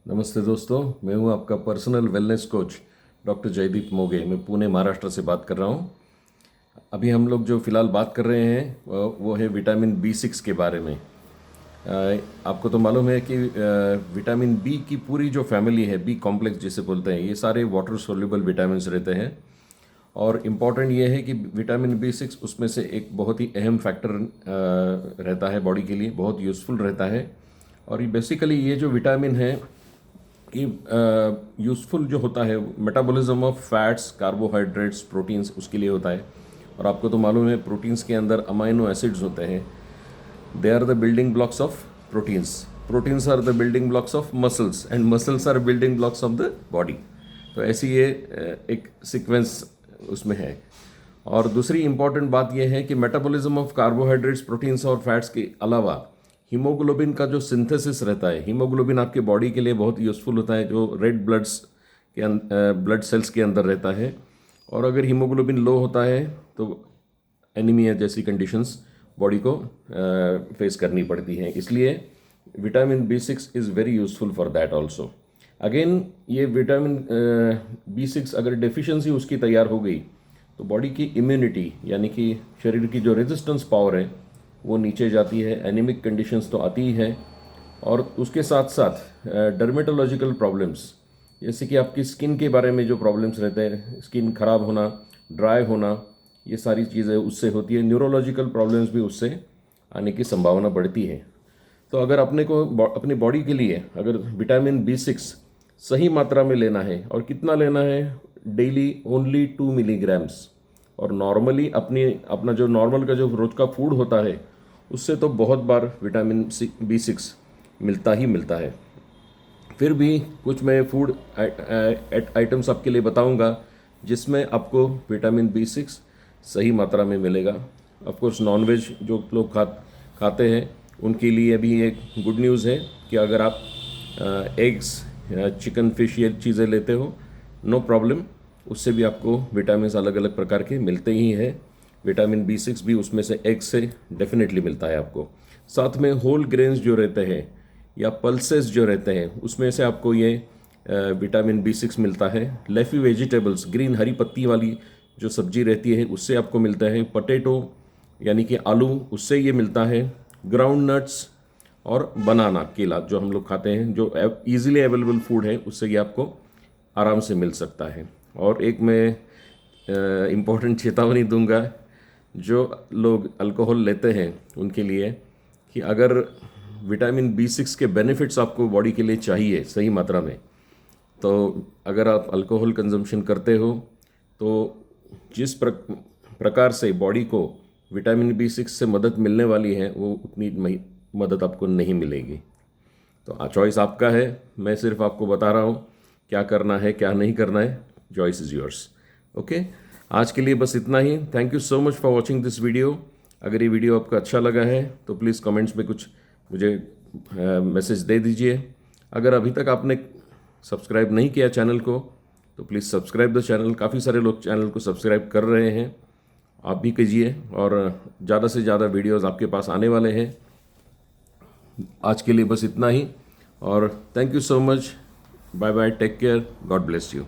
नमस्ते दोस्तों, मैं हूं आपका personal wellness coach doctor Jaideep Moge. मैं पुणे महाराष्ट्र से बात कर रहा हूं। अभी हम लोग जो फ़िलहाल बात कर रहे हैं वो है विटामिन B6 के बारे में। आपको तो मालूम है कि विटामिन बी की पूरी जो फैमिली है, बी कॉम्प्लेक्स जिसे बोलते हैं, ये सारे वाटर सोल्यूबल विटामिन्स रहते हैं। और इम्पॉर्टेंट ये है कि विटामिन B6 उसमें से एक बहुत ही अहम फैक्टर रहता है, बॉडी के लिए बहुत यूज़फुल रहता है। और ये बेसिकली ये जो विटामिन है कि यूज़फुल जो होता है metabolism of fats, carbohydrates, proteins उसके लिए होता है। और आपको तो मालूम है प्रोटीन्स के अंदर अमाइनो एसिड्स होते हैं। They are the building blocks of proteins. Proteins are the building blocks of muscles and muscles are building blocks of the body. तो ऐसी ये एक सीक्वेंस उसमें है। और दूसरी इंपॉर्टेंट बात यह है कि मेटाबॉलिज्म ऑफ कार्बोहाइड्रेट्स, प्रोटीन्स और फैट्स के अलावा हीमोग्लोबिन का जो सिंथेसिस रहता है, हीमोग्लोबिन आपके बॉडी के लिए बहुत यूज़फुल होता है, जो रेड ब्लड सेल्स के अंदर रहता है। और अगर हीमोग्लोबिन लो होता है तो एनीमिया जैसी कंडीशंस बॉडी को फेस करनी पड़ती हैं। इसलिए vitamin B6 is very useful for that also. Again ये विटामिन B6 अगर डेफिशिएंसी उसकी तैयार हो गई तो बॉडी की इम्यूनिटी यानी कि शरीर की जो रेजिस्टेंस पावर है वो नीचे जाती है, एनीमिक कंडीशंस तो आती ही है। और उसके साथ साथ डर्मेटोलॉजिकल प्रॉब्लम्स, जैसे कि आपकी स्किन के बारे में जो प्रॉब्लम्स रहते हैं, स्किन खराब होना, ड्राई होना, ये सारी चीज़ें उससे होती है। न्यूरोलॉजिकल प्रॉब्लम्स भी उससे आने की संभावना बढ़ती है। तो अगर अपनी बॉडी के लिए अगर विटामिन B6 सही मात्रा में लेना है, और कितना लेना है, डेली ओनली 2 मिलीग्राम्स। और नॉर्मली अपना जो नॉर्मल का जो रोज का फूड होता है उससे तो बहुत बार विटामिन B6 मिलता ही मिलता है। फिर भी कुछ मैं फूड आइटम्स आपके लिए बताऊंगा जिसमें आपको विटामिन B6 सही मात्रा में मिलेगा। ऑफकोर्स नॉनवेज जो लोग खाते हैं उनके लिए भी एक गुड न्यूज़ है कि अगर आप एग्स या चिकन, फिश ये चीज़ें लेते हो, नो प्रॉब्लम, उससे भी आपको विटामिन अलग अलग प्रकार के मिलते ही हैं। विटामिन B6 भी उसमें से एग से डेफिनेटली मिलता है आपको। साथ में होल ग्रेन्स जो रहते हैं या पल्सेस जो रहते हैं उसमें से आपको ये विटामिन B6 मिलता है। लेफी वेजिटेबल्स, ग्रीन हरी पत्ती वाली जो सब्जी रहती है उससे आपको मिलता है। पोटैटो यानी कि आलू, उससे ये मिलता है। ग्राउंड नट्स और बनाना, केला जो हम लोग खाते हैं, जो ईजिली अवेलेबल फूड है, उससे ये आपको आराम से मिल सकता है। और एक मैं इम्पोर्टेंट चेतावनी दूंगा जो लोग अल्कोहल लेते हैं उनके लिए, कि अगर विटामिन B6 के बेनिफिट्स आपको बॉडी के लिए चाहिए सही मात्रा में, तो अगर आप अल्कोहल कंजम्पशन करते हो तो जिस प्रकार से बॉडी को विटामिन B6 से मदद मिलने वाली है वो उतनी मदद आपको नहीं मिलेगी। तो चॉइस आपका है, मैं सिर्फ आपको बता रहा हूँ क्या करना है क्या नहीं करना है। Choice is yours. ओके, आज के लिए बस इतना ही। Thank you so much for watching this video. अगर ये वीडियो आपको अच्छा लगा है तो प्लीज़ कमेंट्स में कुछ मुझे मैसेज दे दीजिए। अगर अभी तक आपने सब्सक्राइब नहीं किया चैनल को तो प्लीज़ सब्सक्राइब द चैनल। काफ़ी सारे लोग चैनल को सब्सक्राइब कर रहे हैं, आप भी कीजिए। और ज़्यादा से ज़्यादा वीडियोज़ आपके पास आने वाले हैं। आज के लिए बस इतना ही, और thank you so much. Bye bye, take care, God bless you.